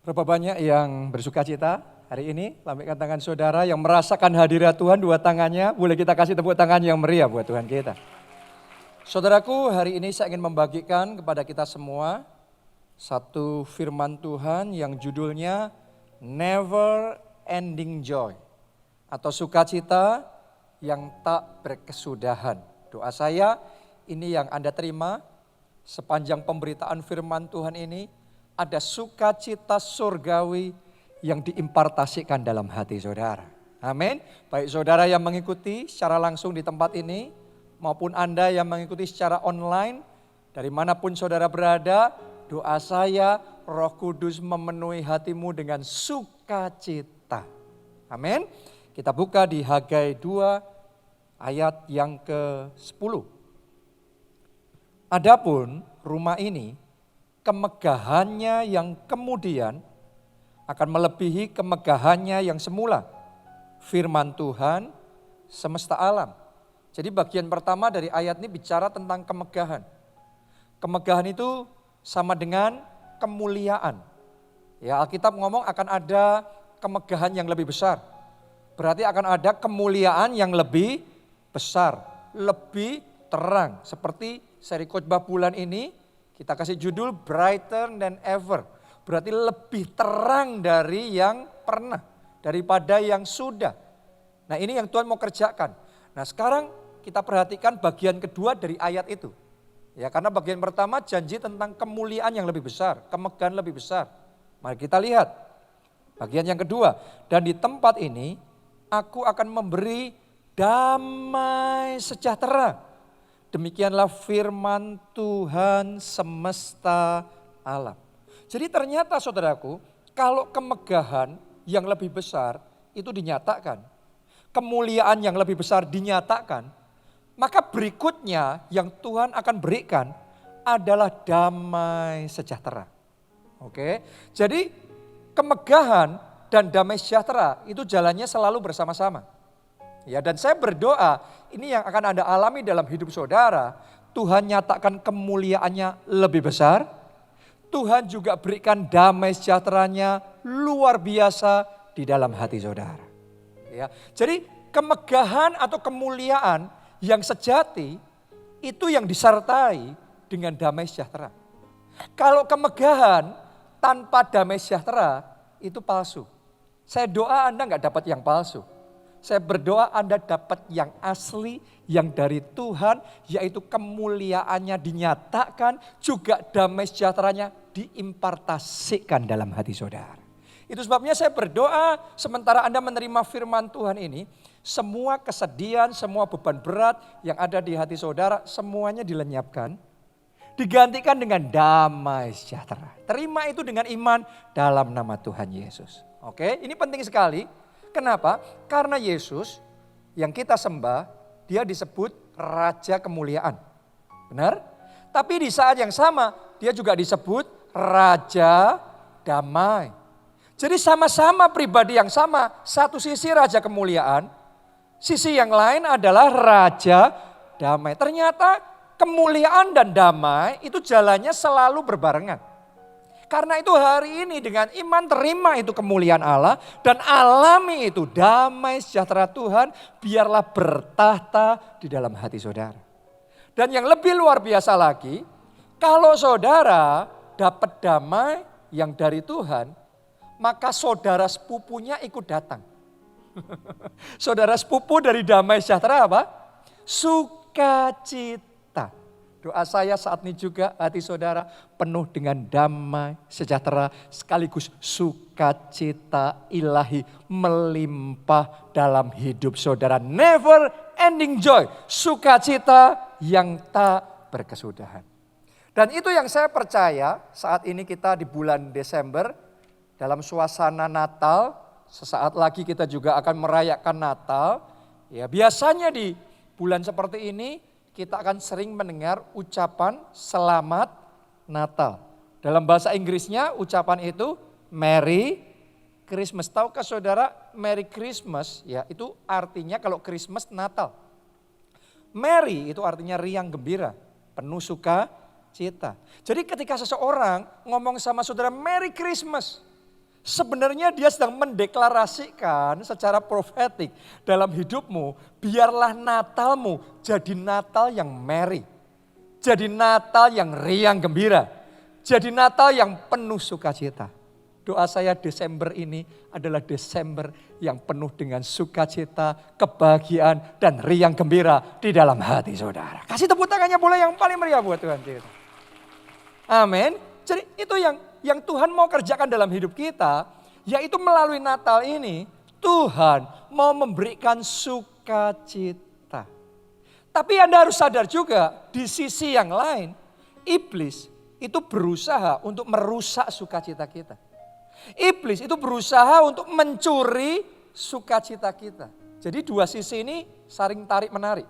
Berapa banyak yang bersuka cita hari ini? Lambaikan tangan saudara yang merasakan hadirat Tuhan, dua tangannya. Boleh kita kasih tepuk tangan yang meriah buat Tuhan kita. Saudaraku, hari ini saya ingin membagikan kepada kita semua satu firman Tuhan yang judulnya Never Ending Joy. Atau sukacita yang tak berkesudahan. Doa saya ini yang Anda terima sepanjang pemberitaan firman Tuhan ini. Ada sukacita surgawi yang diimpartasikan dalam hati saudara. Amin. Baik saudara yang mengikuti secara langsung di tempat ini, maupun Anda yang mengikuti secara online, dari manapun saudara berada, doa saya Roh Kudus memenuhi hatimu dengan sukacita. Amin. Kita buka di Hagai 2 ayat yang ke-10. Adapun rumah ini, kemegahannya yang kemudian akan melebihi kemegahannya yang semula. Firman Tuhan semesta alam. Jadi bagian pertama dari ayat ini bicara tentang kemegahan. Kemegahan itu sama dengan kemuliaan. Ya, Alkitab ngomong akan ada kemegahan yang lebih besar. Berarti akan ada kemuliaan yang lebih besar, lebih terang. Seperti seri khotbah bulan ini, kita kasih judul Brighter Than Ever. Berarti lebih terang dari yang pernah, daripada yang sudah. Nah ini yang Tuhan mau kerjakan. Nah sekarang kita perhatikan bagian kedua dari ayat itu. Ya karena bagian pertama janji tentang kemuliaan yang lebih besar, kemegahan lebih besar. Mari kita lihat bagian yang kedua. Dan di tempat ini aku akan memberi damai sejahtera. Demikianlah firman Tuhan semesta alam. Jadi ternyata saudaraku, kalau kemegahan yang lebih besar itu dinyatakan, kemuliaan yang lebih besar dinyatakan, maka berikutnya yang Tuhan akan berikan adalah damai sejahtera. Oke, jadi kemegahan dan damai sejahtera itu jalannya selalu bersama-sama. Ya, dan saya berdoa ini yang akan Anda alami dalam hidup saudara. Tuhan nyatakan kemuliaannya lebih besar. Tuhan juga berikan damai sejahteranya luar biasa di dalam hati saudara. Ya, jadi kemegahan atau kemuliaan yang sejati itu yang disertai dengan damai sejahtera. Kalau kemegahan tanpa damai sejahtera itu palsu. Saya doa Anda nggak dapat yang palsu. Saya berdoa Anda dapat yang asli, yang dari Tuhan, yaitu kemuliaannya dinyatakan, juga damai sejahteranya diimpartasikan dalam hati saudara. Itu sebabnya saya berdoa sementara Anda menerima firman Tuhan ini, semua kesedihan, semua beban berat yang ada di hati saudara, semuanya dilenyapkan, digantikan dengan damai sejahtera. Terima itu dengan iman dalam nama Tuhan Yesus. Oke, ini penting sekali. Kenapa? Karena Yesus yang kita sembah, dia disebut Raja Kemuliaan. Benar? Tapi di saat yang sama, dia juga disebut Raja Damai. Jadi sama-sama pribadi yang sama, satu sisi Raja Kemuliaan, sisi yang lain adalah Raja Damai. Ternyata kemuliaan dan damai itu jalannya selalu berbarengan. Karena itu hari ini dengan iman terima itu kemuliaan Allah dan alami itu damai sejahtera Tuhan biarlah bertahta di dalam hati saudara. Dan yang lebih luar biasa lagi, kalau saudara dapat damai yang dari Tuhan, maka saudara sepupunya ikut datang. Saudara sepupu dari damai sejahtera apa? Sukacita. Doa saya saat ini juga hati saudara penuh dengan damai sejahtera sekaligus sukacita ilahi melimpah dalam hidup saudara. Never ending joy, sukacita yang tak berkesudahan. Dan itu yang saya percaya saat ini kita di bulan Desember dalam suasana Natal, sesaat lagi kita juga akan merayakan Natal. Ya, biasanya di bulan seperti ini kita akan sering mendengar ucapan selamat Natal. Dalam bahasa Inggrisnya ucapan itu Merry Christmas. Tahukah saudara Merry Christmas ya itu artinya kalau Christmas Natal. Merry itu artinya riang gembira, penuh suka cita. Jadi ketika seseorang ngomong sama saudara Merry Christmas, Sebenarnya dia sedang mendeklarasikan secara profetik dalam hidupmu, biarlah Natalmu jadi Natal yang merry. Jadi Natal yang riang gembira. Jadi Natal yang penuh sukacita. Doa saya Desember ini adalah Desember yang penuh dengan sukacita, kebahagiaan, dan riang gembira di dalam hati saudara. Kasih tepuk tangannya boleh yang paling meriah buat Tuhan kita. Amin. Jadi itu yang Tuhan mau kerjakan dalam hidup kita, yaitu melalui Natal ini Tuhan mau memberikan sukacita. Tapi Anda harus sadar juga di sisi yang lain, iblis itu berusaha untuk merusak sukacita kita. Iblis itu berusaha untuk mencuri sukacita kita. Jadi dua sisi ini saling tarik menarik.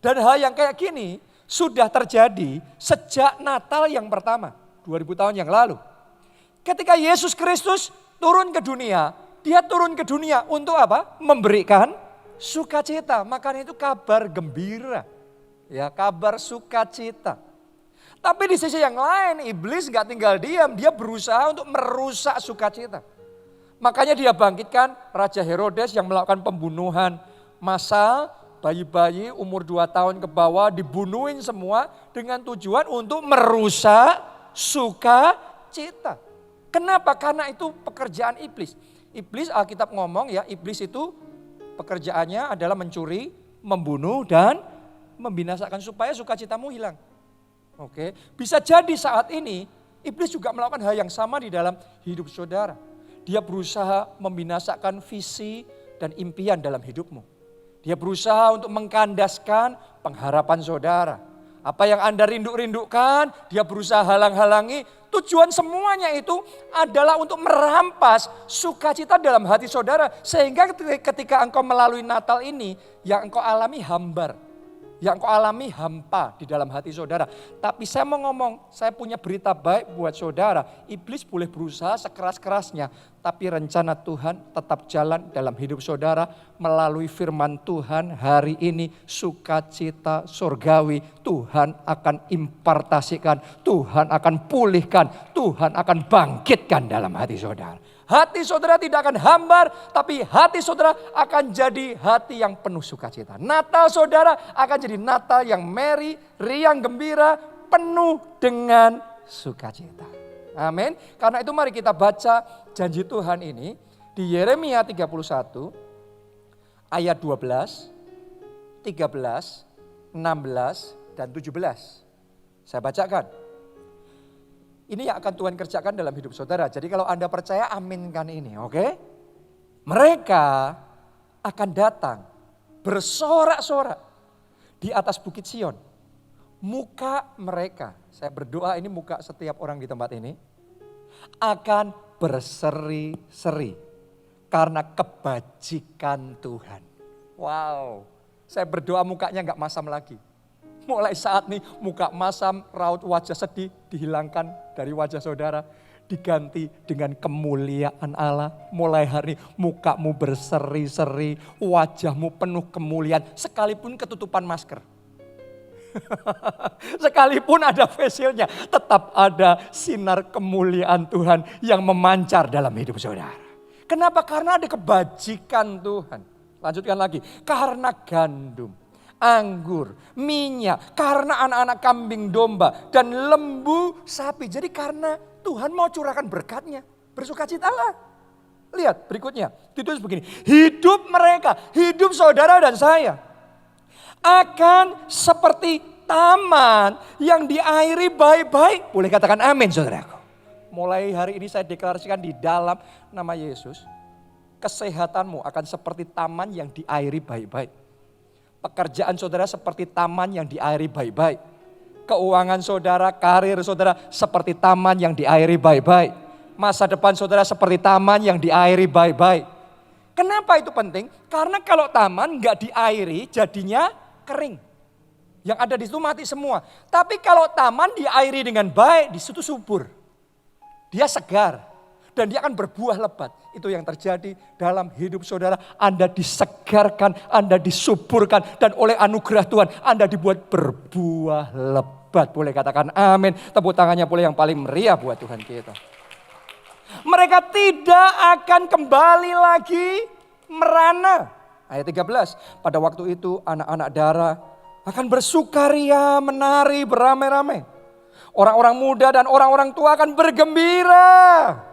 Dan hal yang kayak gini sudah terjadi sejak Natal yang pertama. 2000 tahun yang lalu. Ketika Yesus Kristus turun ke dunia, dia turun ke dunia untuk apa? Memberikan sukacita. Makanya itu kabar gembira. Ya, kabar sukacita. Tapi di sisi yang lain iblis gak tinggal diam, dia berusaha untuk merusak sukacita. Makanya dia bangkitkan Raja Herodes yang melakukan pembunuhan massal, bayi-bayi umur 2 tahun ke bawah dibunuhin semua dengan tujuan untuk merusak sukacita. Kenapa? Karena itu pekerjaan iblis. Iblis, Alkitab ngomong ya, iblis itu pekerjaannya adalah mencuri, membunuh, dan membinasakan supaya sukacitamu hilang. Oke, bisa jadi saat ini iblis juga melakukan hal yang sama di dalam hidup saudara. Dia berusaha membinasakan visi dan impian dalam hidupmu. Dia berusaha untuk mengkandaskan pengharapan saudara. Apa yang Anda rindukan, dia berusaha halang-halangi. Tujuan semuanya itu adalah untuk merampas sukacita dalam hati saudara. Sehingga ketika engkau melalui Natal ini, yang engkau alami hambar. Yang engkau alami hampa di dalam hati saudara. Tapi saya mau ngomong, saya punya berita baik buat saudara. Iblis boleh berusaha sekeras-kerasnya. Tapi rencana Tuhan tetap jalan dalam hidup saudara. Melalui firman Tuhan hari ini sukacita surgawi. Tuhan akan impartasikan, Tuhan akan pulihkan, Tuhan akan bangkitkan dalam hati saudara. Hati saudara tidak akan hambar, tapi hati saudara akan jadi hati yang penuh sukacita. Natal saudara akan jadi Natal yang merry, riang gembira, penuh dengan sukacita. Amin. Karena itu mari kita baca janji Tuhan ini di Yeremia 31 ayat 12, 13, 16, dan 17. Saya bacakan. Ini yang akan Tuhan kerjakan dalam hidup saudara. Jadi kalau Anda percaya, aminkan ini, oke? Mereka akan datang bersorak-sorak di atas bukit Sion. Muka mereka, saya berdoa ini muka setiap orang di tempat ini, akan berseri-seri karena kebajikan Tuhan. Wow, saya berdoa mukanya gak masam lagi. Mulai saat ini muka masam, raut wajah sedih dihilangkan dari wajah saudara. Diganti dengan kemuliaan Allah. Mulai hari ini mukamu berseri-seri, wajahmu penuh kemuliaan. Sekalipun ketutupan masker. Sekalipun ada face shield-nya, tetap ada sinar kemuliaan Tuhan yang memancar dalam hidup saudara. Kenapa? Karena ada kebajikan Tuhan. Lanjutkan lagi. Karena gandum, anggur, minyak, karena anak-anak kambing domba dan lembu sapi. Jadi karena Tuhan mau curahkan berkatnya, bersukacitalah. Lihat berikutnya, ditulis begini, hidup mereka, hidup saudara dan saya akan seperti taman yang diairi baik-baik. Boleh katakan amin saudaraku. Mulai hari ini saya deklarasikan di dalam nama Yesus, kesehatanmu akan seperti taman yang diairi baik-baik. Pekerjaan saudara seperti taman yang diairi baik-baik. Keuangan saudara, karir saudara seperti taman yang diairi baik-baik. Masa depan saudara seperti taman yang diairi baik-baik. Kenapa itu penting? Karena kalau taman gak diairi jadinya kering. Yang ada di situ mati semua. Tapi kalau taman diairi dengan baik, di situ subur. Dia segar. Dan dia akan berbuah lebat. Itu yang terjadi dalam hidup saudara. Anda disegarkan, Anda disuburkan. Dan oleh anugerah Tuhan, Anda dibuat berbuah lebat. Boleh katakan amin. Tepuk tangannya boleh yang paling meriah buat Tuhan kita. Mereka tidak akan kembali lagi merana. Ayat 13, pada waktu itu anak-anak darah akan bersukaria, menari beramai-ramai. Orang-orang muda dan orang-orang tua akan bergembira.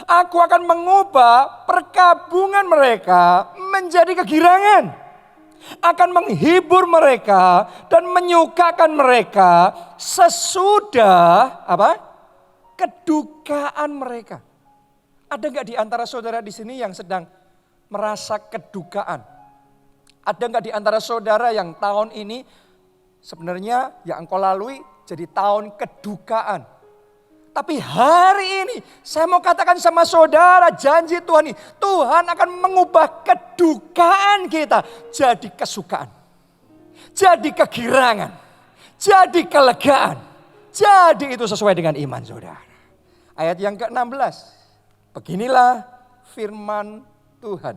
Aku akan mengubah perkabungan mereka menjadi kegirangan. Akan menghibur mereka dan menyukakan mereka sesudah apa? Kedukaan mereka. Ada nggak di antara saudara di sini yang sedang merasa kedukaan? Ada nggak di antara saudara yang tahun ini sebenarnya yang engkau lalui jadi tahun kedukaan? Tapi hari ini saya mau katakan sama saudara, janji Tuhan ini, Tuhan akan mengubah kedukaan kita jadi kesukaan. Jadi kegirangan, jadi kelegaan. Jadi itu sesuai dengan iman saudara. Ayat yang ke-16. Beginilah firman Tuhan.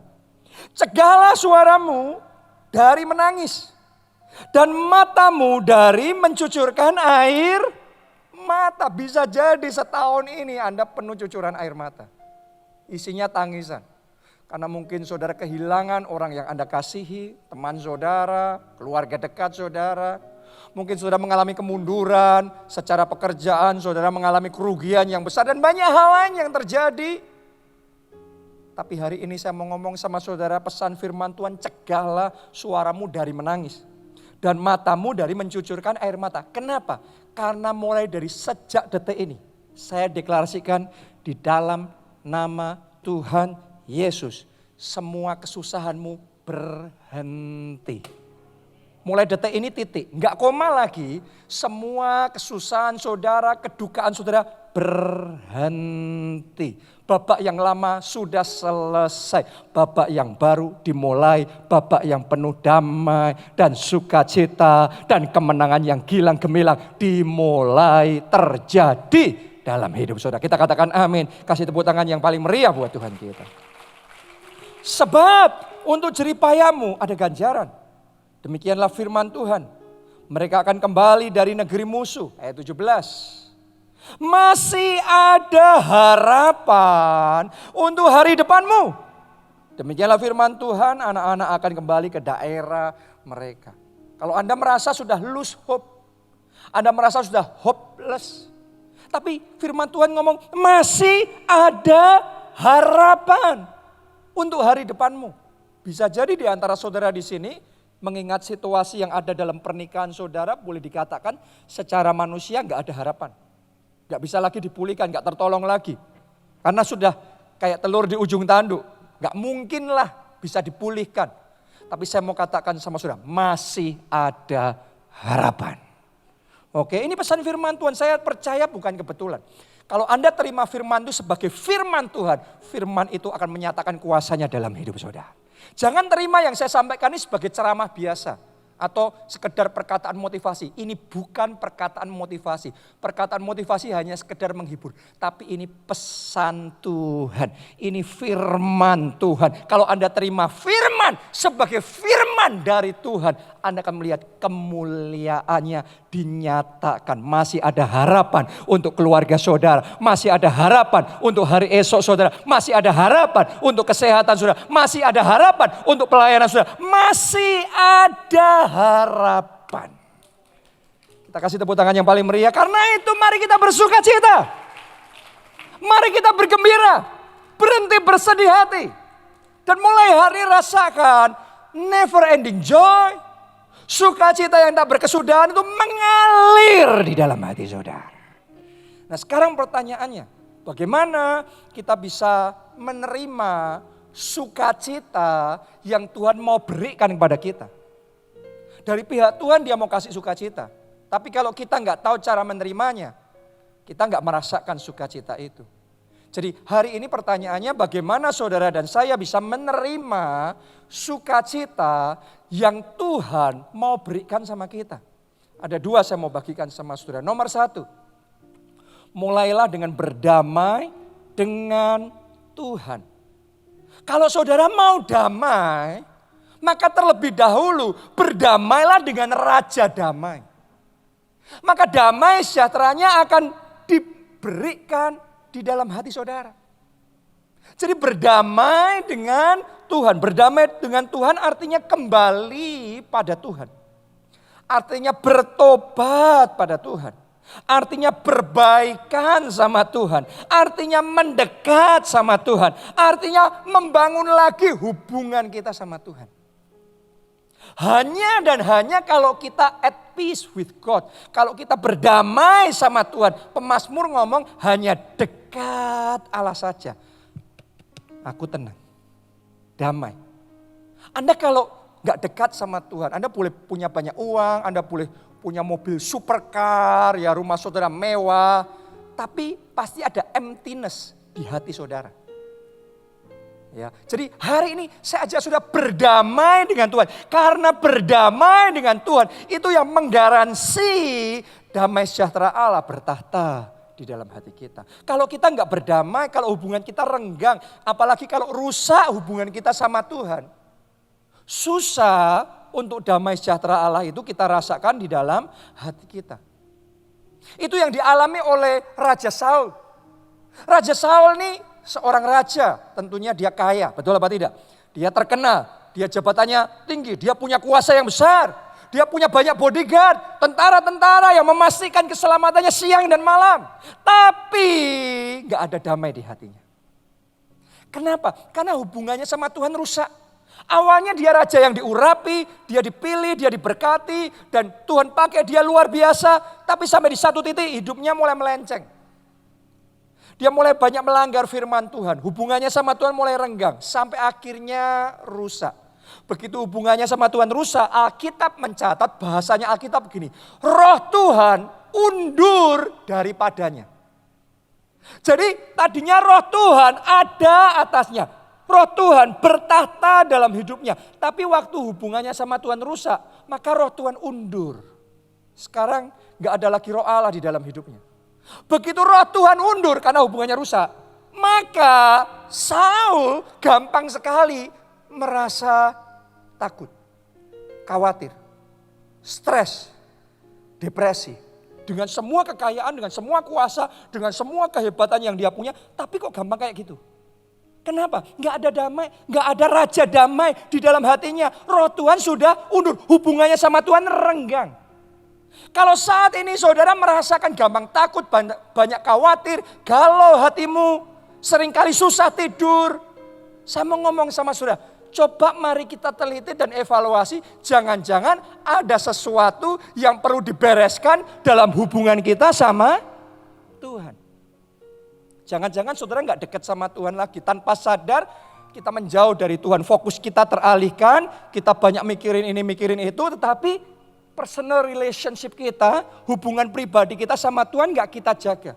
Cegahlah suaramu dari menangis dan matamu dari mencucurkan air mata. Bisa jadi setahun ini Anda penuh cucuran air mata. Isinya tangisan. Karena mungkin saudara kehilangan orang yang Anda kasihi, teman saudara, keluarga dekat saudara. Mungkin saudara mengalami kemunduran secara pekerjaan, saudara mengalami kerugian yang besar dan banyak hal lain yang terjadi. Tapi hari ini saya mau ngomong sama saudara, pesan firman Tuhan, cegahlah suaramu dari menangis. Dan matamu dari mencucurkan air mata. Kenapa? Karena mulai dari sejak detik ini, saya deklarasikan di dalam nama Tuhan Yesus, semua kesusahanmu berhenti. Mulai detik ini titik, enggak koma lagi, semua kesusahan saudara, kedukaan saudara berhenti. Babak yang lama sudah selesai, babak yang baru dimulai, babak yang penuh damai dan sukacita dan kemenangan yang gilang gemilang dimulai terjadi dalam hidup saudara. Kita katakan amin, kasih tepuk tangan yang paling meriah buat Tuhan kita. Sebab untuk jeripayamu ada ganjaran. Demikianlah firman Tuhan. Mereka akan kembali dari negeri musuh. Ayat 17. Masih ada harapan untuk hari depanmu. Demikianlah firman Tuhan, anak-anak akan kembali ke daerah mereka. Kalau Anda merasa sudah lose hope, Anda merasa sudah hopeless. Tapi firman Tuhan ngomong masih ada harapan untuk hari depanmu. Bisa jadi di antara saudara di sini mengingat situasi yang ada dalam pernikahan saudara, boleh dikatakan secara manusia nggak ada harapan. Nggak bisa lagi dipulihkan, nggak tertolong lagi. Karena sudah kayak telur di ujung tanduk. Nggak mungkin lah bisa dipulihkan. Tapi saya mau katakan sama saudara, masih ada harapan. Oke, ini pesan firman Tuhan, saya percaya bukan kebetulan. Kalau Anda terima firman itu sebagai firman Tuhan, firman itu akan menyatakan kuasanya dalam hidup saudara. Jangan terima yang saya sampaikan ini sebagai ceramah biasa atau sekedar perkataan motivasi. Ini bukan perkataan motivasi. Perkataan motivasi hanya sekedar menghibur. Tapi ini pesan Tuhan. Ini firman Tuhan. Kalau Anda terima firman sebagai firman dari Tuhan, Anda akan melihat kemuliaannya dinyatakan. Masih ada harapan untuk keluarga saudara. Masih ada harapan untuk hari esok saudara. Masih ada harapan untuk kesehatan saudara. Masih ada harapan untuk pelayanan saudara. Masih ada harapan. Kita kasih tepuk tangan yang paling meriah. Karena itu mari kita bersuka cita. Mari kita bergembira. Berhenti bersedih hati. Dan mulai hari rasakan never ending joy. Sukacita yang tak berkesudahan itu mengalir di dalam hati saudara. Nah sekarang pertanyaannya, bagaimana kita bisa menerima sukacita yang Tuhan mau berikan kepada kita? Dari pihak Tuhan dia mau kasih sukacita. Tapi kalau kita nggak tahu cara menerimanya, kita nggak merasakan sukacita itu. Jadi hari ini pertanyaannya bagaimana saudara dan saya bisa menerima sukacita yang Tuhan mau berikan sama kita. Ada dua saya mau bagikan sama saudara. Nomor satu, mulailah dengan berdamai dengan Tuhan. Kalau saudara mau damai, maka terlebih dahulu berdamailah dengan Raja Damai. Maka damai sejahteranya akan diberikan di dalam hati saudara. Jadi berdamai dengan Tuhan. Berdamai dengan Tuhan artinya kembali pada Tuhan. Artinya bertobat pada Tuhan. Artinya berbaikan sama Tuhan. Artinya mendekat sama Tuhan. Artinya membangun lagi hubungan kita sama Tuhan. Hanya dan hanya kalau kita at peace with God. Kalau kita berdamai sama Tuhan. Pemazmur ngomong hanya dekat Allah saja. Aku tenang. Damai. Anda kalau gak dekat sama Tuhan. Anda boleh punya banyak uang. Anda boleh punya mobil supercar. Ya rumah saudara mewah. Tapi pasti ada emptiness di hati saudara. Ya, jadi hari ini saya aja sudah berdamai dengan Tuhan. Karena berdamai dengan Tuhan itu yang menggaransi damai sejahtera Allah bertahta di dalam hati kita. Kalau kita nggak berdamai, kalau hubungan kita renggang, apalagi kalau rusak hubungan kita sama Tuhan. Susah untuk damai sejahtera Allah itu kita rasakan di dalam hati kita. Itu yang dialami oleh Raja Saul. Raja Saul nih seorang raja, tentunya dia kaya, betul apa tidak? Dia terkenal, dia jabatannya tinggi, dia punya kuasa yang besar. Dia punya banyak bodyguard, tentara-tentara yang memastikan keselamatannya siang dan malam. Tapi gak ada damai di hatinya. Kenapa? Karena hubungannya sama Tuhan rusak. Awalnya dia raja yang diurapi, dia dipilih, dia diberkati. Dan Tuhan pakai dia luar biasa. Tapi sampai di satu titik hidupnya mulai melenceng. Dia mulai banyak melanggar firman Tuhan. Hubungannya sama Tuhan mulai renggang. Sampai akhirnya rusak. Begitu hubungannya sama Tuhan rusak, Alkitab mencatat, bahasanya Alkitab begini. Roh Tuhan undur daripadanya. Jadi tadinya roh Tuhan ada atasnya. Roh Tuhan bertahta dalam hidupnya. Tapi waktu hubungannya sama Tuhan rusak, maka roh Tuhan undur. Sekarang gak ada lagi roh Allah di dalam hidupnya. Begitu roh Tuhan undur karena hubungannya rusak, maka Saul gampang sekali merasa takut, khawatir, stres, depresi. Dengan semua kekayaan, dengan semua kuasa, dengan semua kehebatan yang dia punya, tapi kok gampang kayak gitu? Kenapa? Gak ada damai, gak ada raja damai di dalam hatinya. Roh Tuhan sudah undur, hubungannya sama Tuhan renggang. Kalau saat ini saudara merasakan gampang takut, banyak khawatir, galau hatimu, seringkali susah tidur. Saya mau ngomong sama saudara, coba mari kita teliti dan evaluasi, jangan-jangan ada sesuatu yang perlu dibereskan dalam hubungan kita sama Tuhan. Jangan-jangan saudara gak dekat sama Tuhan lagi, tanpa sadar kita menjauh dari Tuhan. Fokus kita teralihkan, kita banyak mikirin ini, mikirin itu, tetapi personal relationship kita, hubungan pribadi kita sama Tuhan gak kita jaga.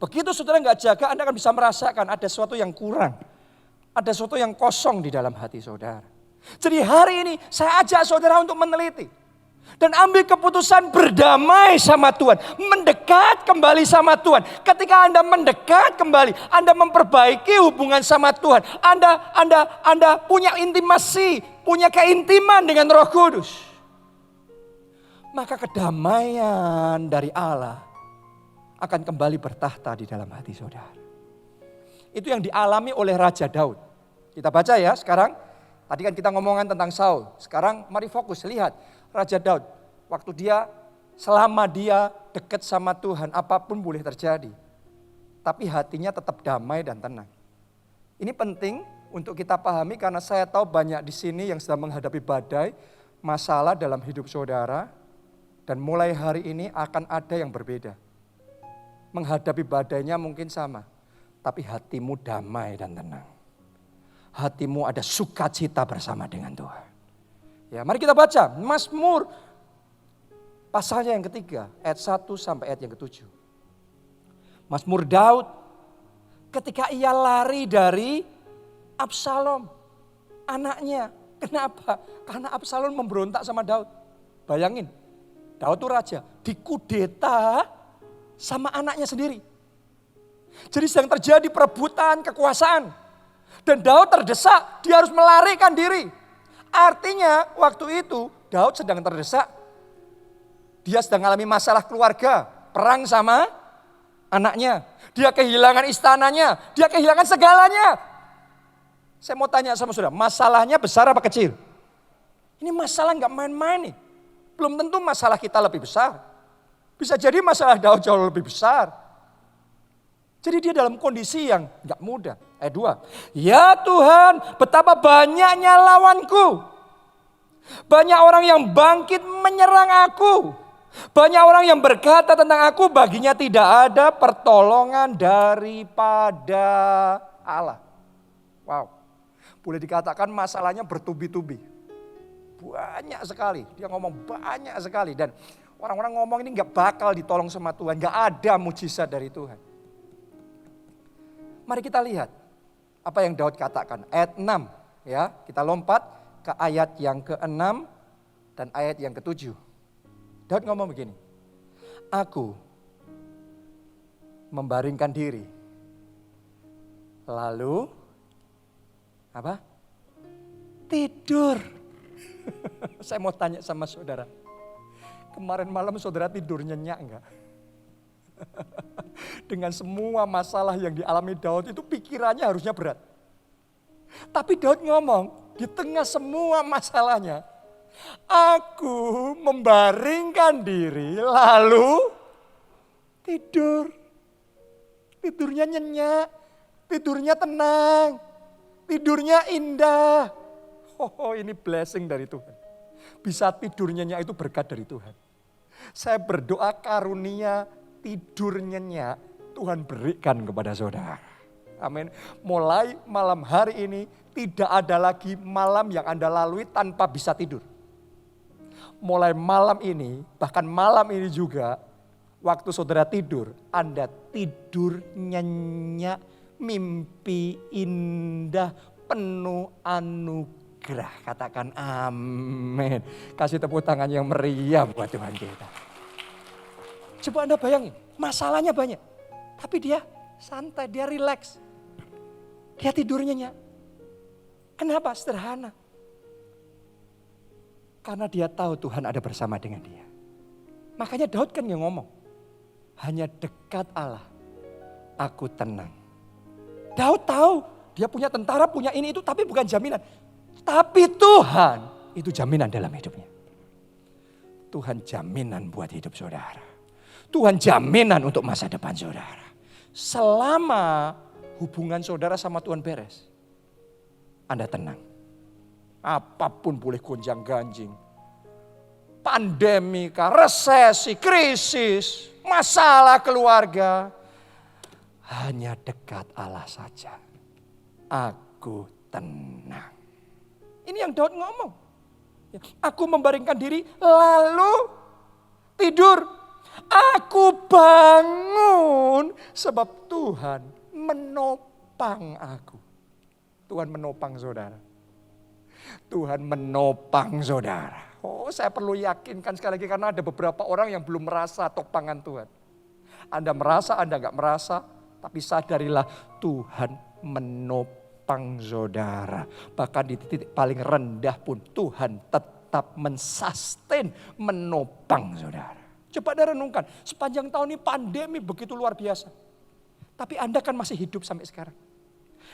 Begitu saudara gak jaga, Anda akan bisa merasakan ada sesuatu yang kurang. Ada sesuatu yang kosong di dalam hati saudara. Jadi hari ini saya ajak saudara untuk meneliti. Dan ambil keputusan berdamai sama Tuhan. Mendekat kembali sama Tuhan. Ketika Anda mendekat kembali, Anda memperbaiki hubungan sama Tuhan. Anda punya intimasi, punya keintiman dengan Roh Kudus. Maka kedamaian dari Allah akan kembali bertahta di dalam hati saudara. Itu yang dialami oleh Raja Daud. Kita baca ya sekarang. Tadi kan kita ngomongan tentang Saul. Sekarang mari fokus, lihat Raja Daud. Waktu selama dia dekat sama Tuhan, apapun boleh terjadi. Tapi hatinya tetap damai dan tenang. Ini penting untuk kita pahami karena saya tahu banyak di sini yang sedang menghadapi badai, masalah dalam hidup saudara. Dan mulai hari ini akan ada yang berbeda. Menghadapi badainya mungkin sama. Tapi hatimu damai dan tenang. Hatimu ada sukacita bersama dengan Tuhan. Ya, mari kita baca Mazmur pasalnya yang ketiga. Ayat 1 sampai ayat yang ke-7. Mazmur Daud ketika ia lari dari Absalom. Anaknya. Kenapa? Karena Absalom memberontak sama Daud. Bayangin. Daud itu raja, dikudeta sama anaknya sendiri. Jadi sedang terjadi perebutan kekuasaan. Dan Daud terdesak, dia harus melarikan diri. Artinya waktu itu Daud sedang terdesak. Dia sedang mengalami masalah keluarga, perang sama anaknya, dia kehilangan istananya, dia kehilangan segalanya. Saya mau tanya sama saudara, masalahnya besar apa kecil? Ini masalah nggak main-main nih. Belum tentu masalah kita lebih besar. Bisa jadi masalah Daud jauh lebih besar. Jadi dia dalam kondisi yang nggak mudah. Ayat 2. Ya Tuhan, betapa banyaknya lawanku. Banyak orang yang bangkit menyerang aku. Banyak orang yang berkata tentang aku, baginya tidak ada pertolongan daripada Allah. Wow. Boleh dikatakan masalahnya bertubi-tubi. Banyak sekali. Dia ngomong banyak sekali. Dan orang-orang ngomong ini gak bakal ditolong sama Tuhan. Gak ada mujizat dari Tuhan. Mari kita lihat apa yang Daud katakan. Ayat 6. Ya, kita lompat ke ayat yang ke-6 dan ayat yang ke-7. Daud ngomong begini. Aku membaringkan diri. Lalu apa? Tidur. Saya mau tanya sama saudara. Kemarin malam saudara tidur nyenyak enggak? Dengan semua masalah yang dialami Daud itu pikirannya harusnya berat. Tapi Daud ngomong di tengah semua masalahnya. Aku membaringkan diri lalu tidur. Tidurnya nyenyak, tidurnya tenang, tidurnya indah. Oh, ini blessing dari Tuhan. Bisa tidur nyenyak itu berkat dari Tuhan. Saya berdoa karunia tidur nyenyak Tuhan berikan kepada saudara. Amin. Mulai malam hari ini tidak ada lagi malam yang Anda lalui tanpa bisa tidur. Mulai malam ini, bahkan malam ini juga, waktu saudara tidur, Anda tidur nyenyak, mimpi indah, penuh anugerah. Katakan amin. Kasih tepuk tangan yang meriah buat Tuhan kita. Coba Anda bayangin, masalahnya banyak. Tapi dia santai, dia rileks. Dia tidur nyenyak. Kenapa? Sederhana. Karena dia tahu Tuhan ada bersama dengan dia. Makanya Daud kan yang ngomong. Hanya dekat Allah, aku tenang. Daud tahu dia punya tentara, punya ini itu, tapi bukan jaminan. Tapi Tuhan itu jaminan dalam hidupnya. Tuhan jaminan buat hidup saudara. Tuhan jaminan untuk masa depan saudara. Selama hubungan saudara sama Tuhan beres, Anda tenang. Apapun boleh gonjang ganjing. Pandemi, resesi, krisis, masalah keluarga. Hanya dekat Allah saja. Aku tenang. Ini yang Daud ngomong. Aku membaringkan diri lalu tidur. Aku bangun sebab Tuhan menopang aku. Tuhan menopang saudara. Tuhan menopang saudara. Oh, saya perlu yakinkan sekali lagi karena ada beberapa orang yang belum merasa topangan Tuhan. Anda merasa, Anda gak merasa, tapi sadarilah Tuhan menopang saudara. Bahkan di titik paling rendah pun Tuhan tetap mensustain, menopang saudara. Coba Anda renungkan, sepanjang tahun ini pandemi begitu luar biasa. Tapi Anda kan masih hidup sampai sekarang.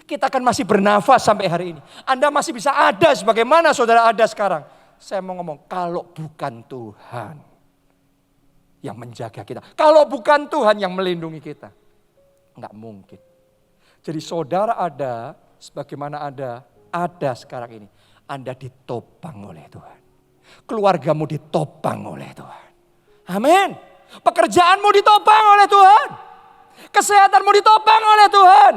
Kita kan masih bernafas sampai hari ini. Anda masih bisa ada sebagaimana saudara ada sekarang. Saya mau ngomong, kalau bukan Tuhan yang menjaga kita. Kalau bukan Tuhan yang melindungi kita. Enggak mungkin. Jadi saudara ada, sebagaimana ada sekarang ini. Anda ditopang oleh Tuhan. Keluargamu ditopang oleh Tuhan. Amin. Pekerjaanmu ditopang oleh Tuhan. Kesehatanmu ditopang oleh Tuhan.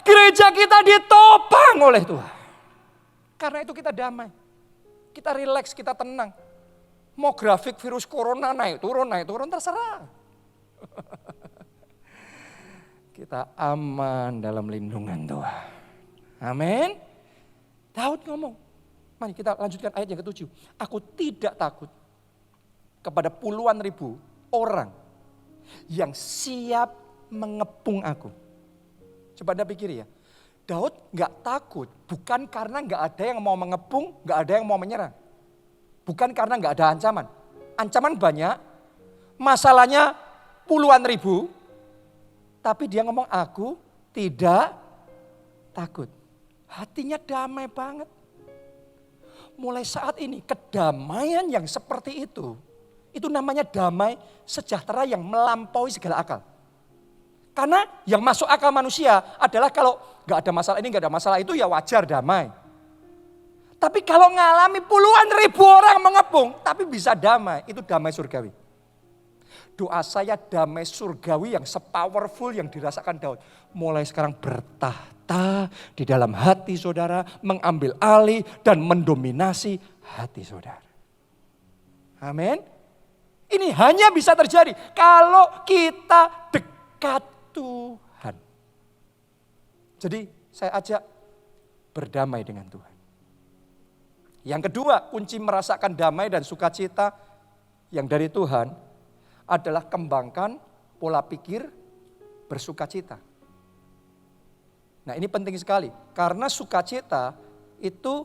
Gereja kita ditopang oleh Tuhan. Karena itu kita damai. Kita rileks, kita tenang. Mau grafik virus corona naik turun terserah. Kita aman dalam lindungan Tuhan. Amin. Daud ngomong. Mari kita lanjutkan ayat yang ke-7. Aku tidak takut kepada puluhan ribu orang yang siap mengepung aku. Coba Anda pikir ya. Daud gak takut bukan karena gak ada yang mau mengepung, gak ada yang mau menyerang. Bukan karena gak ada ancaman. Ancaman banyak, masalahnya puluhan ribu. Tapi dia ngomong, aku tidak takut. Hatinya damai banget. Mulai saat ini kedamaian yang seperti itu namanya damai sejahtera yang melampaui segala akal. Karena yang masuk akal manusia adalah kalau gak ada masalah ini, gak ada masalah itu ya wajar damai. Tapi kalau ngalami puluhan ribu orang mengepung tapi bisa damai, itu damai surgawi. Doa saya damai surgawi yang sepowerful yang dirasakan Daud. Mulai sekarang bertahta di dalam hati saudara, mengambil alih dan mendominasi hati saudara. Amin. Ini hanya bisa terjadi kalau kita dekat Tuhan. Jadi saya ajak berdamai dengan Tuhan. Yang kedua, kunci merasakan damai dan sukacita yang dari Tuhan adalah kembangkan pola pikir bersukacita. Nah ini penting sekali karena sukacita itu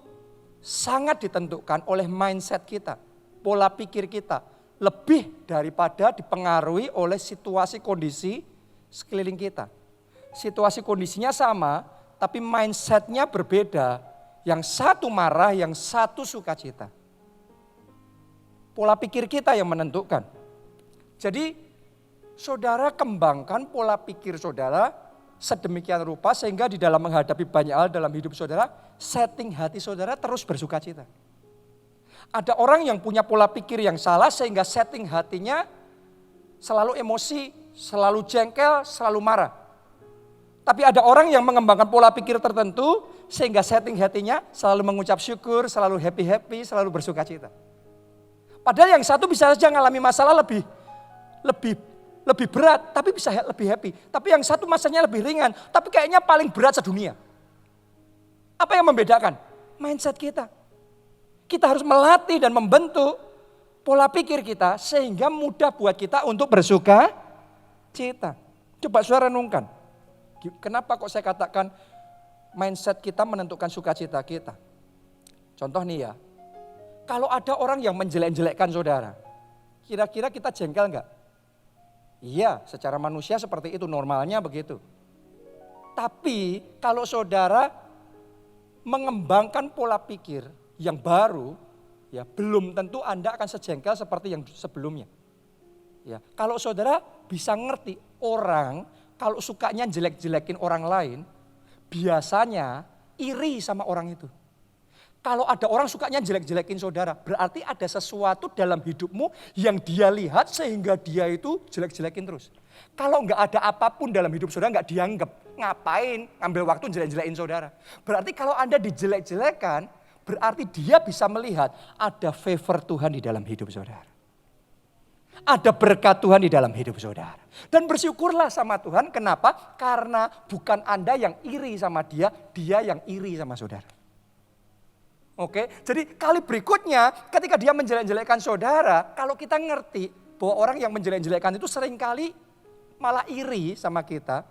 sangat ditentukan oleh mindset kita, pola pikir kita. Lebih daripada dipengaruhi oleh situasi kondisi sekeliling kita. Situasi kondisinya sama, tapi mindsetnya berbeda. Yang satu marah, yang satu sukacita. Pola pikir kita yang menentukan. Jadi saudara kembangkan pola pikir saudara sedemikian rupa sehingga di dalam menghadapi banyak hal dalam hidup saudara, setting hati saudara terus bersukacita. Ada orang yang punya pola pikir yang salah sehingga setting hatinya selalu emosi, selalu jengkel, selalu marah. Tapi ada orang yang mengembangkan pola pikir tertentu sehingga setting hatinya selalu mengucap syukur, selalu happy-happy, selalu bersukacita. Padahal yang satu bisa saja mengalami masalah lebih berat, tapi bisa lebih happy. Tapi yang satu masalahnya lebih ringan, tapi kayaknya paling berat sedunia. Apa yang membedakan? Mindset kita. Kita harus melatih dan membentuk pola pikir kita sehingga mudah buat kita untuk bersukacita. Coba saudara renungkan. Kenapa kok saya katakan mindset kita menentukan sukacita kita? Contoh nih ya. Kalau ada orang yang menjelek-jelekkan saudara, kira-kira kita jengkel enggak? Iya, secara manusia seperti itu, normalnya begitu. Tapi kalau saudara mengembangkan pola pikir yang baru, ya belum tentu Anda akan sejengkel seperti yang sebelumnya. Ya, kalau saudara bisa ngerti orang kalau sukanya jelek-jelekin orang lain, biasanya iri sama orang itu. Kalau ada orang sukanya jelek-jelekin saudara, berarti ada sesuatu dalam hidupmu yang dia lihat sehingga dia itu jelek-jelekin terus. Kalau nggak ada apapun dalam hidup saudara nggak dianggap, ngapain ngambil waktu jelek-jelekin saudara. Berarti kalau Anda dijelek-jelekan, berarti dia bisa melihat ada favor Tuhan di dalam hidup saudara. Ada berkat Tuhan di dalam hidup saudara. Dan bersyukurlah sama Tuhan, kenapa? Karena bukan Anda yang iri sama dia, dia yang iri sama saudara. Oke, jadi kali berikutnya ketika dia menjelek-jelekkan saudara, kalau kita ngerti bahwa orang yang menjelek-jelekkan itu seringkali malah iri sama kita,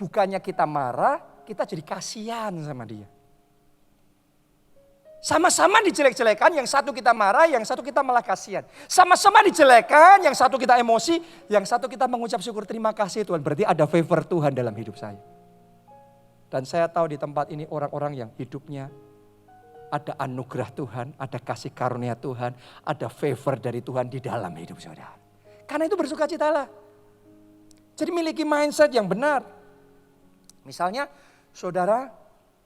bukannya kita marah, kita jadi kasihan sama dia. Sama-sama dijelek-jelekan, yang satu kita marah, yang satu kita malah kasihan. Sama-sama dijelekan, yang satu kita emosi, yang satu kita mengucap syukur terima kasih Tuhan. Berarti ada favor Tuhan dalam hidup saya. Dan saya tahu di tempat ini orang-orang yang hidupnya ada anugerah Tuhan, ada kasih karunia Tuhan, ada favor dari Tuhan di dalam hidup saudara. Karena itu bersukacitalah. Jadi miliki mindset yang benar. Misalnya saudara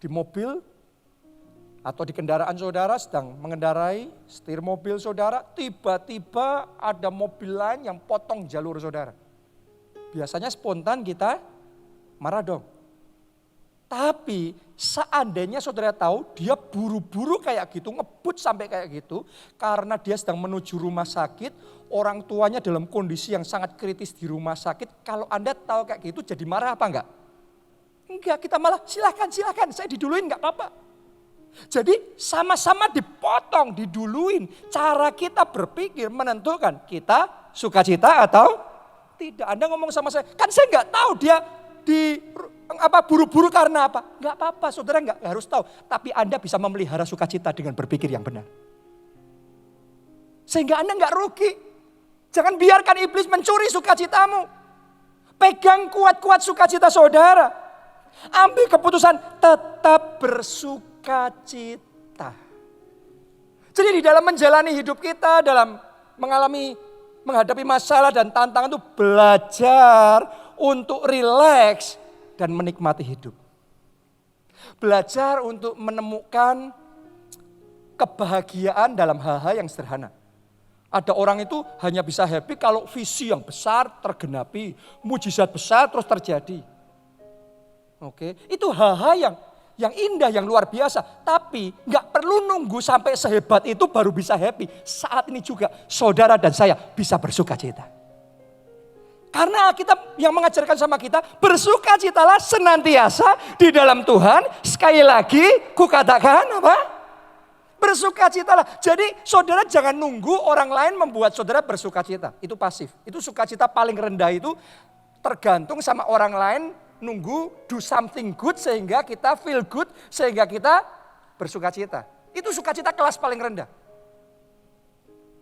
di mobil, atau di kendaraan saudara sedang mengendarai, setir mobil saudara, tiba-tiba ada mobil lain yang potong jalur saudara. Biasanya spontan kita marah dong. Tapi seandainya saudara tahu dia buru-buru kayak gitu, ngebut sampai kayak gitu. Karena dia sedang menuju rumah sakit, orang tuanya dalam kondisi yang sangat kritis di rumah sakit. Kalau Anda tahu kayak gitu jadi marah apa enggak? Enggak, kita malah silakan saya diduluin enggak apa-apa. Jadi sama-sama dipotong, diduluin. Cara kita berpikir menentukan kita sukacita atau tidak. Anda ngomong sama saya, kan saya nggak tahu dia buru-buru karena apa. Nggak apa-apa, saudara nggak harus tahu. Tapi Anda bisa memelihara sukacita dengan berpikir yang benar. Sehingga Anda nggak rugi. Jangan biarkan iblis mencuri sukacitamu. Pegang kuat-kuat sukacita saudara. Ambil keputusan tetap bersukacita. Jadi di dalam menjalani hidup kita, dalam menghadapi masalah dan tantangan itu belajar untuk rileks dan menikmati hidup. Belajar untuk menemukan kebahagiaan dalam hal-hal yang sederhana. Ada orang itu hanya bisa happy kalau visi yang besar tergenapi, mujizat besar terus terjadi. Oke, itu hal-hal yang indah, yang luar biasa. Tapi nggak perlu nunggu sampai sehebat itu baru bisa happy. Saat ini juga saudara dan saya bisa bersukacita. Karena Alkitab yang mengajarkan sama kita, bersukacitalah senantiasa di dalam Tuhan. Sekali lagi kukatakan apa? Bersukacitalah. Jadi saudara jangan nunggu orang lain membuat saudara bersukacita. Itu pasif. Itu sukacita paling rendah itu tergantung sama orang lain. Nunggu do something good sehingga kita feel good, sehingga kita bersukacita. Itu sukacita kelas paling rendah.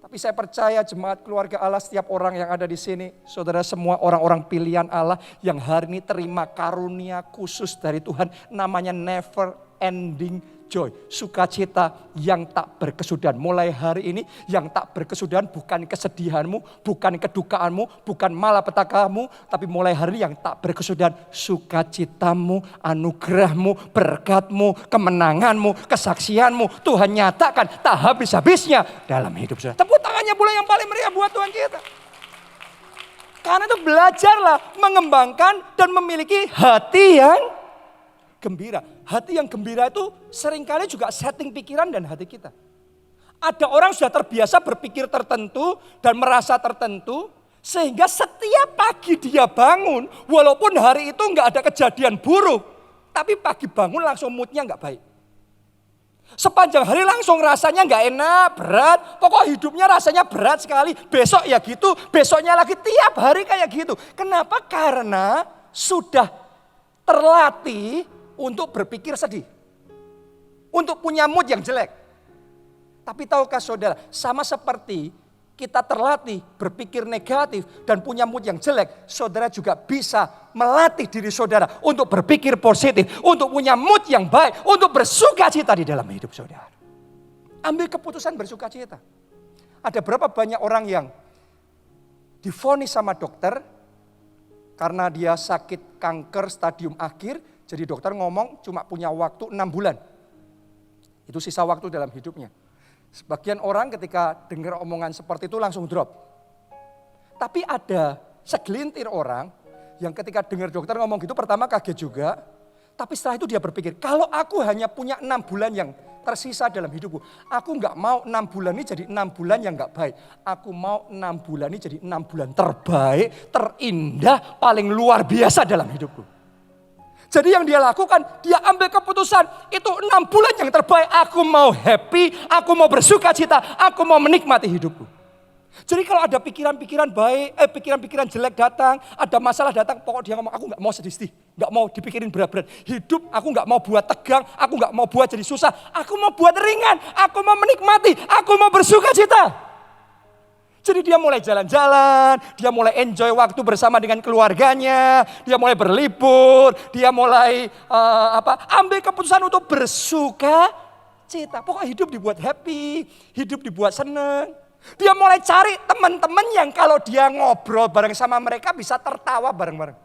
Tapi saya percaya jemaat keluarga Allah, setiap orang yang ada di sini, saudara semua orang-orang pilihan Allah yang hari ini terima karunia khusus dari Tuhan, namanya never ending joy, sukacita yang tak berkesudahan. Mulai hari ini yang tak berkesudahan bukan kesedihanmu, bukan kedukaanmu, bukan malapetakamu, tapi mulai hari ini yang tak berkesudahan sukacitamu, anugerahmu, berkatmu, kemenanganmu, kesaksianmu. Tuhan nyatakan tak habis-habisnya dalam hidup saudara. Tepuk tangannya pula yang paling meriah buat Tuhan kita. Karena itu belajarlah mengembangkan dan memiliki hati yang gembira. Hati yang gembira itu seringkali juga setting pikiran dan hati kita. Ada orang sudah terbiasa berpikir tertentu dan merasa tertentu. Sehingga setiap pagi dia bangun, walaupun hari itu nggak ada kejadian buruk. Tapi pagi bangun langsung moodnya nggak baik. Sepanjang hari langsung rasanya nggak enak, berat. Pokok hidupnya rasanya berat sekali. Besok ya gitu, besoknya lagi, tiap hari kayak gitu. Kenapa? Karena sudah terlatih untuk berpikir sedih. Untuk punya mood yang jelek. Tapi tahukah saudara, sama seperti kita terlatih berpikir negatif dan punya mood yang jelek, saudara juga bisa melatih diri saudara untuk berpikir positif, untuk punya mood yang baik, untuk bersukacita di dalam hidup saudara. Ambil keputusan bersukacita. Ada berapa banyak orang yang divonis sama dokter karena dia sakit kanker stadium akhir, jadi dokter ngomong cuma punya waktu 6 bulan. Itu sisa waktu dalam hidupnya. Sebagian orang ketika dengar omongan seperti itu langsung drop. Tapi ada segelintir orang yang ketika dengar dokter ngomong gitu pertama kaget juga. Tapi setelah itu dia berpikir, kalau aku hanya punya 6 bulan yang tersisa dalam hidupku. Aku gak mau 6 bulan ini jadi 6 bulan yang gak baik. Aku mau 6 bulan ini jadi 6 bulan terbaik, terindah, paling luar biasa dalam hidupku. Jadi yang dia lakukan, dia ambil keputusan, itu 6 bulan yang terbaik. Aku mau happy, aku mau bersukacita, aku mau menikmati hidupku. Jadi kalau ada pikiran-pikiran baik, pikiran-pikiran jelek datang, ada masalah datang, pokok dia ngomong, aku gak mau sedih-sedih, gak mau dipikirin berat-berat. Hidup aku gak mau buat tegang, aku gak mau buat jadi susah, aku mau buat ringan, aku mau menikmati, aku mau bersukacita. Jadi dia mulai jalan-jalan, dia mulai enjoy waktu bersama dengan keluarganya, dia mulai berlibur, dia mulai ambil keputusan untuk bersukacita. Pokoknya hidup dibuat happy, hidup dibuat seneng. Dia mulai cari teman-teman yang kalau dia ngobrol bareng sama mereka bisa tertawa bareng-bareng.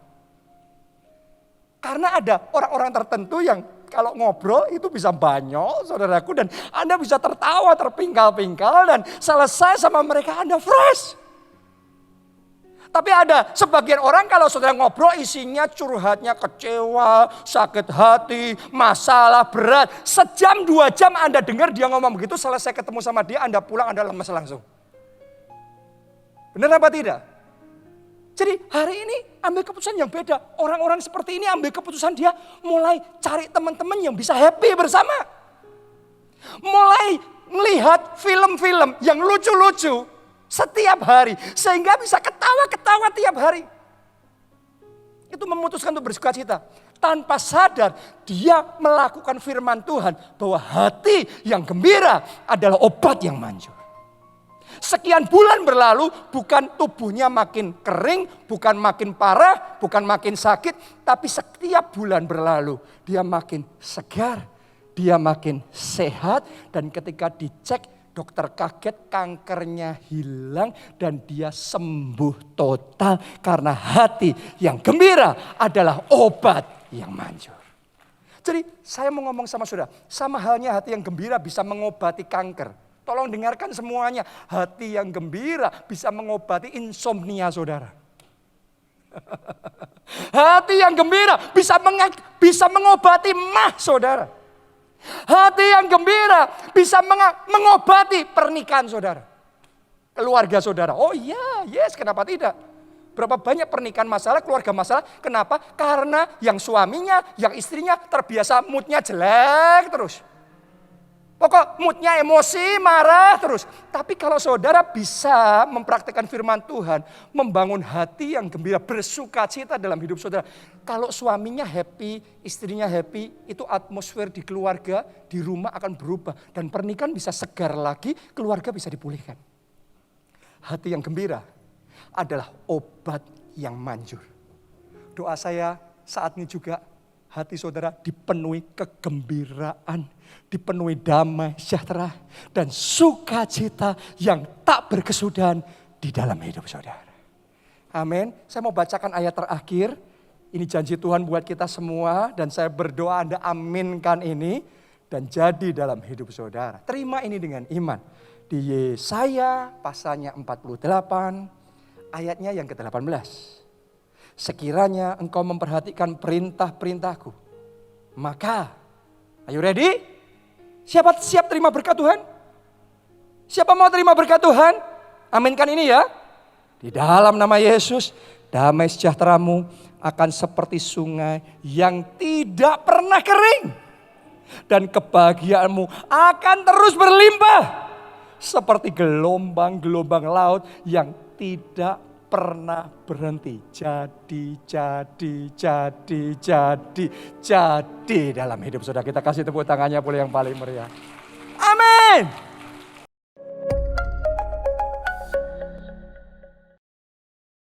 Karena ada orang-orang tertentu yang kalau ngobrol itu bisa banyol saudaraku, dan Anda bisa tertawa terpingkal-pingkal dan selesai sama mereka Anda fresh. Tapi ada sebagian orang kalau saudara ngobrol isinya curhatnya kecewa, sakit hati, masalah berat. Sejam 2 jam Anda dengar dia ngomong begitu, selesai ketemu sama dia Anda pulang Anda lemes langsung. Benar apa tidak? Jadi hari ini ambil keputusan yang beda. Orang-orang seperti ini ambil keputusan dia mulai cari teman-teman yang bisa happy bersama. Mulai melihat film-film yang lucu-lucu setiap hari. Sehingga bisa ketawa-ketawa tiap hari. Itu memutuskan untuk bersukacita. Tanpa sadar dia melakukan firman Tuhan bahwa hati yang gembira adalah obat yang manjur. Sekian bulan berlalu, bukan tubuhnya makin kering, bukan makin parah, bukan makin sakit. Tapi setiap bulan berlalu, dia makin segar, dia makin sehat. Dan ketika dicek, dokter kaget kankernya hilang dan dia sembuh total. Karena hati yang gembira adalah obat yang manjur. Jadi saya mau ngomong sama saudara, sama halnya hati yang gembira bisa mengobati kanker. Tolong dengarkan semuanya, hati yang gembira bisa mengobati insomnia saudara. Hati yang gembira bisa mengobati mah saudara. Hati yang gembira bisa mengobati pernikahan saudara. Keluarga saudara. Oh iya, yes, kenapa tidak? Berapa banyak pernikahan masalah, keluarga masalah. Kenapa? Karena yang suaminya, yang istrinya terbiasa moodnya jelek terus. Pokok moodnya emosi, marah terus. Tapi kalau saudara bisa mempraktikkan firman Tuhan, membangun hati yang gembira, bersuka cita dalam hidup saudara. Kalau suaminya happy, istrinya happy, itu atmosfer di keluarga, di rumah akan berubah. Dan pernikahan bisa segar lagi, keluarga bisa dipulihkan. Hati yang gembira adalah obat yang manjur. Doa saya saat ini juga, hati saudara dipenuhi kegembiraan, dipenuhi damai sejahtera dan sukacita yang tak berkesudahan di dalam hidup saudara. Amin. Saya mau bacakan ayat terakhir. Ini janji Tuhan buat kita semua dan saya berdoa Anda aminkan ini dan jadi dalam hidup saudara. Terima ini dengan iman. Di Yesaya pasalnya 48 ayatnya yang ke-18. Sekiranya engkau memperhatikan perintah-perintahku, maka, ayo ready? Siapa siap terima berkat Tuhan? Siapa mau terima berkat Tuhan? Aminkan ini ya. Di dalam nama Yesus, damai sejahteramu akan seperti sungai yang tidak pernah kering. Dan kebahagiaanmu akan terus berlimpah. Seperti gelombang-gelombang laut yang tidak pernah berhenti. Jadi dalam hidup saudara. Kita kasih tepuk tangannya boleh yang paling meriah. Amin.